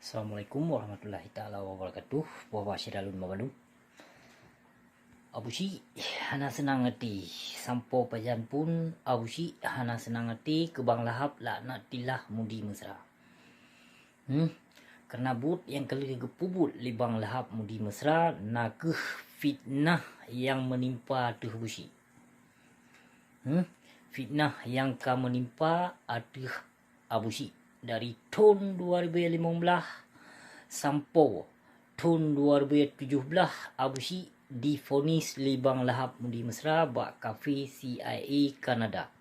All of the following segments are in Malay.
Assalamualaikum warahmatullahi taala wabarakatuh. Bapak Syiralun Mabalum. Abusi hana senang ngerti. Sampo pajan pun abusi hana senang ngerti kebang lahap laknat tilah mudi mesra. Karena but yang kali gepubut libang lahap mudi mesra nakeh fitnah yang menimpa atuh busi. Fitnah yang ka menimpa atuh abusi dari tahun 2015 sampai tahun 2017 abusi difonis libang lahap mudi mesra bak kafe CIA Kanada.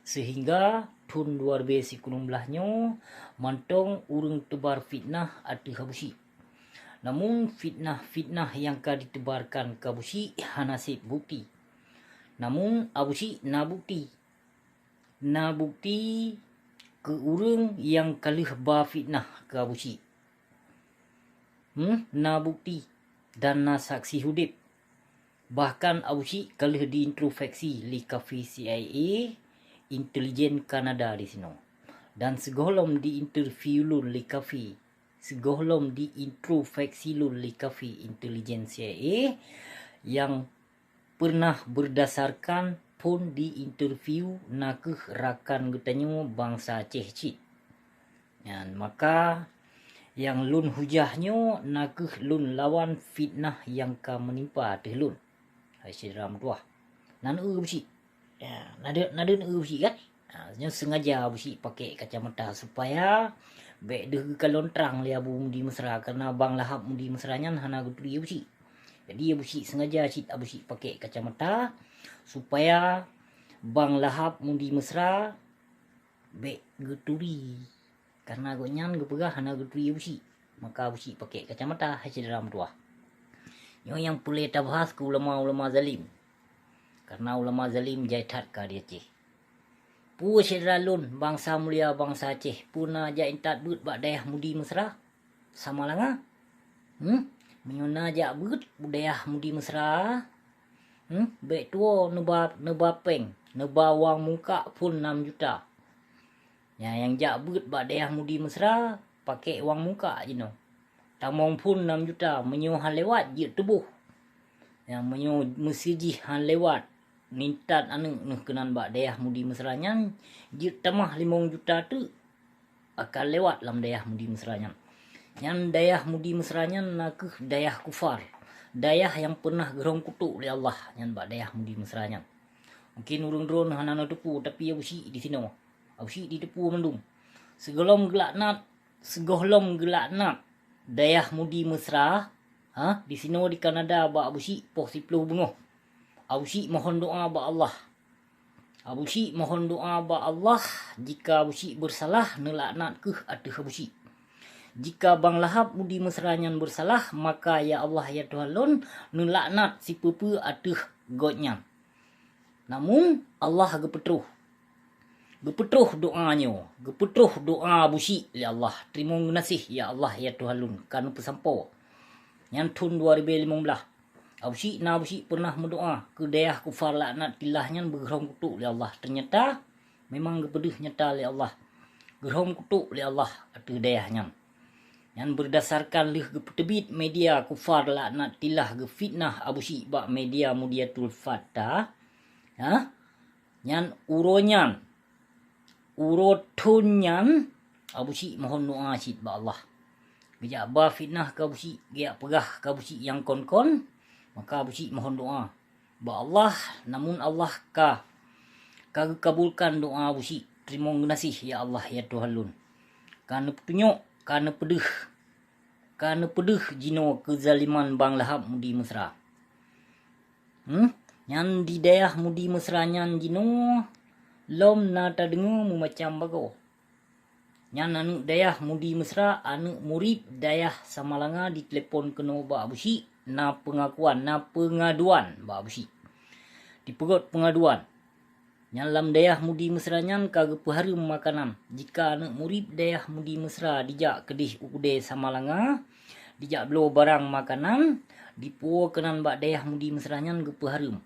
Sehingga tahun 2019 nyo mantong urang tebar fitnah atuh abusi. Namun fitnah yang ka ditebarkan ke abusi hanasib bukti. Namun abusi na bukti ke urang yang kalih ba fitnah ke abusi. Na bukti dan na saksi hudip. Bahkan abusi kalih diintrospeksi li kafe CIA intelijen Kanada di sini. Dan segolom diinterview lun li kafe. Segolom diintrospeksi lun li kafe intelijen CIA yang pernah berdasarkan pun diinterview nakeh rakan getanyo bangsa Aceh. Dan maka yang lun hujahnyo nakeh lun lawan fitnah yang ka menimpa teh lun. Hai sidram tuah. Nan busi. Ya, nada busi kan? Nyo sengaja busi pakai kacamata supaya bek deh kalontrang lia bu mudi mesra karena bang lahap mudi mesranya hana gutri busi. Jadi busi sengaja cit busi pakai kacamata supaya bang lahap mudi mesra bek guturi. Karena gonyan gepegah hana gutri busi. Maka busi pakai kacamata hasil dalam tuah. Yang boleh tabahas ke ulama-ulama zalim. Karena ulama zalim jaitat ka dia Aceh. Pu syedalun bangsa mulia bangsa Aceh puna jaintat but bak dayah mudi mesra sama langa. Menyona jak but budaya mudi mesra. Bek tuo neba peng, neba wang muka pun 6 juta. Ya, yang jak but bak dayah mudi mesra pakai wang muka je no. Tamong pun 6 juta menyo han lewat je tubuh. Yang menyo mesiji han lewat nintat anu kenan bak dayah mudi mesranya je tamah 5 juta tu akan lewat lam dayah mudi mesranya. Yang dayah mudi mesranya nakeh dayah kufar. Dayah yang pernah gerong kutuk oleh Allah yang bak dayah mudi mesranya. Mungkin urung drone hana depu tapi abusi di sini. Abusi di depu mendung. Segolom gelaknat dayah mudi mesra di sini di Kanada bak abusi poh 10 bengoh. Abusi mohon doa bak Allah. Abusi mohon doa bak Allah jika abusi bersalah nelaknat ke atuh abusi. Jika bang lahap mudi mesranyan bersalah maka ya Allah ya Tuhan lon nelaknat si pepe atuh godnya. Namun Allah gepetruh doanyo, gepetruh doa abusi ya Allah. Terima kasih ya Allah ya Tuhan lun kanu pesampo. Yang tahun 2015 abusi pernah mendoa ke dayah kufar laknat tilahnya bergerong kutuk oleh Allah. Ternyata memang gepedih nyata oleh Allah. Gerong kutuk oleh Allah atuh dayahnya. Yang berdasarkan lih gepetebit media kufar laknat tilah gefitnah abusi bak media Mudiatul Fatah. Yang urotunyan abusi mohon doa cit ba Allah. Gejak ba fitnah ka abusi, gejak pegah ka abusi yang kon-kon, maka abusi mohon doa ba Allah. Namun Allah kabulkan doa abusi. Terima kasih ya Allah ya Tuhan lun. Karena petunjuk, karena pedih jino kezaliman bang lahap mudi mesra. Yang di dayah mudi mesranya jino lom nata dengu macam bago. Yang anu dayah mudi mesra anu murid dayah Samalanga di telepon kena ba abusi na pengaduan ba abusi. Di perut pengaduan. Yang lam dayah mudi mesranya kagak peharum makanan. Jika anak murid dayah mudi mesra dijak kedih ude Samalanga, dijak belo barang makanan, dipuo kenan bak dayah mudi mesranya gepeharum.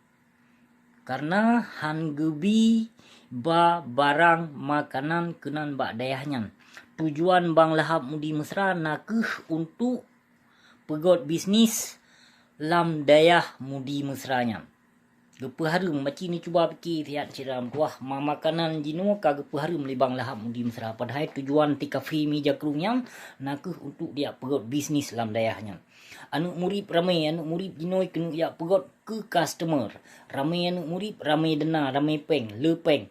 Karena han gebi ba barang makanan kenan bak dayahnya. Tujuan Bang Lahap Mudi Mesra nakeh untuk pegot bisnis lam dayah Mudi Mesranya. Gepa harum macam ni cuba fikir tiap ciram wah makanan jino ka gepa harum li Bang Lahap Mudi Mesra. Padahal tujuan ti kafe mi jakrungnya nakeh untuk dia pegot bisnis lam dayahnya. Anu murib ramai, anu murib jino kena ya pegot ke customer. Ramai anu murib, ramai dena, ramai peng, lepeng.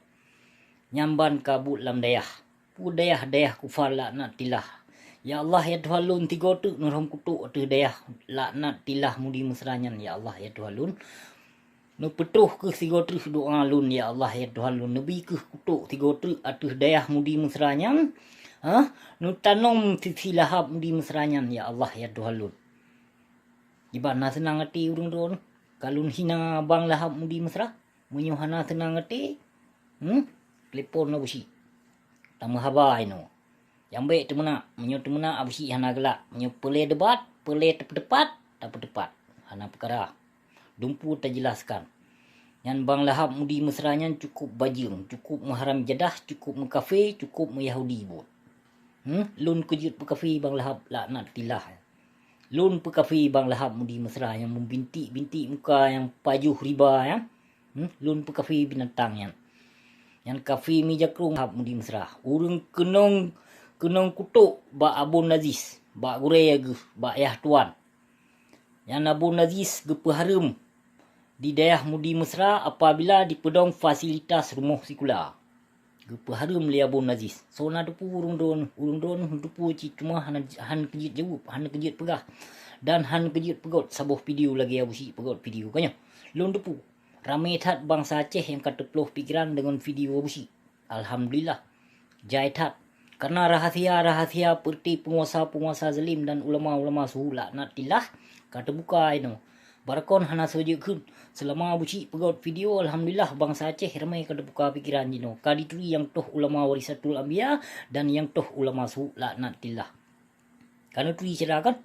Nyamban kabut lam dayah. Pu dayah kufar laknat tilah. Ya Allah ya Tuhan tiga tu nurham kutuk tu dayah laknat tilah Mudi Mesranya. Ya Allah ya Tuhan nu petuh ke tiga tu doa lun ya Allah ya Tuhan nabi ke kutuk tiga tu atuh dayah Mudi Mesranya. Nu tanom Siti Lahap Mudi Mesranya ya Allah ya Tuhan. Gimana senang hati urang don kalun hina Bang Lahap Mudi Mesra menyuhana senang hati. Telepon na busi. Tama habai no. Yang baik temena, menyo temena abusi hana gelak, menyo pele debat, pele tepat hana perkara. Dumpu terjelaskan. Yang Bang Lahap Mudi Mesranya cukup bajing, cukup mengharam jadah, cukup mengkafe, cukup meyahudi bot. Lun kejut pekafe Bang Lahap laknat tilah. Lun pekafe Bang Lahap Mudi Mesra yang membintik-bintik muka yang pajuh riba ya. Lun pekafe binatang yang. Yang kafe mi jakrung Lahap Mudi Mesra. Urang kenong kutuk ba Abun Nazis, ba guraya ge, ba ayah tuan. Yang Abun Nazis gepa harum di dayah Mudi Mesra apabila dipedong fasilitas rumah sekula. Gepa harum li Abun Nazis. So na depu urung don depu cuma han kejut jawab, han kejut pegah. Dan han kejut pegot sabuh video lagi abusi pegot video kanya. Lun depu. Ramai tat bangsa Aceh yang kata peluh pikiran dengan video abusi. Alhamdulillah. Jai tat. Karena rahasia seperti penguasa-penguasa zalim dan ulama-ulama suhu laknat tilah. Kata buka ini. Barakon hana saja kun. Selama abusi pegot video, Alhamdulillah bangsa Aceh ramai kata buka pikiran jino. Kadituri yang toh ulama warisatul anbiya dan yang toh ulama suhu laknat tilah. Karena turi cerah kan?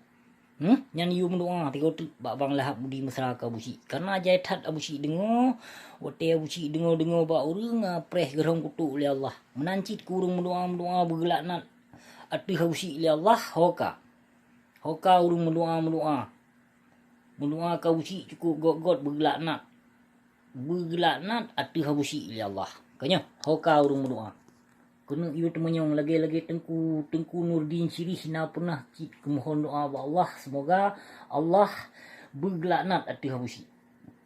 Yang you mendoa tiga tu Bang Lahap Mudi Mesra ka abusi. Karena jai tat abusi dengar, wote abusi dengar ba urang preh gerong kutuk li Allah. Menancit ku urang mendoa bergelaknat. Atuh abusi li Allah hoka. Hoka urang mendoa. Mendoa ka abusi cukup god bergelaknat. Bergelaknat atuh abusi li Allah. Kanya hoka urang mendoa. Kena iu temenyong lagi Tengku Nurdin Syirih na pernah kemohon doa ba Allah semoga Allah bergelaknat atuh abusi.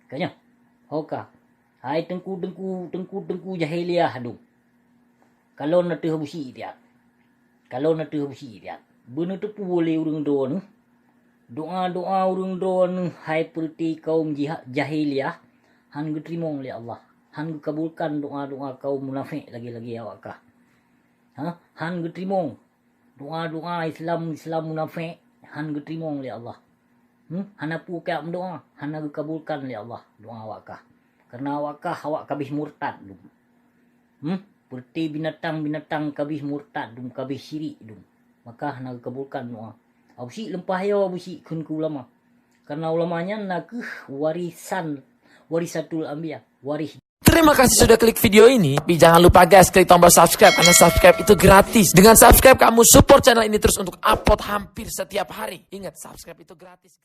Kanya hoka. Hai tengku jahiliah dong. Kalau na tuh abusi dia. Benar tu boleh urang don. Doa urang don hai perti kaum jahiliah han getrimong li Allah. Han kabulkan doa kaum munafik lagi awak kah. Han getrimong doa Islam munafik han getrimong li Allah. Hana pu ka mendoa, hana kabulkan li Allah doa awak kah. Karena awak kabih murtad dum. Seperti binatang kabih murtad dum, kabih syirik dum. Maka hana kabulkan doa. Abusi lempah yo abusi kun ku ulama. Karena ulamanya nakeh warisatul anbiya, waris. Terima kasih sudah klik video ini. Tapi jangan lupa guys, klik tombol subscribe. Karena subscribe itu gratis. Dengan subscribe kamu support channel ini terus untuk upload hampir setiap hari. Ingat, subscribe itu gratis.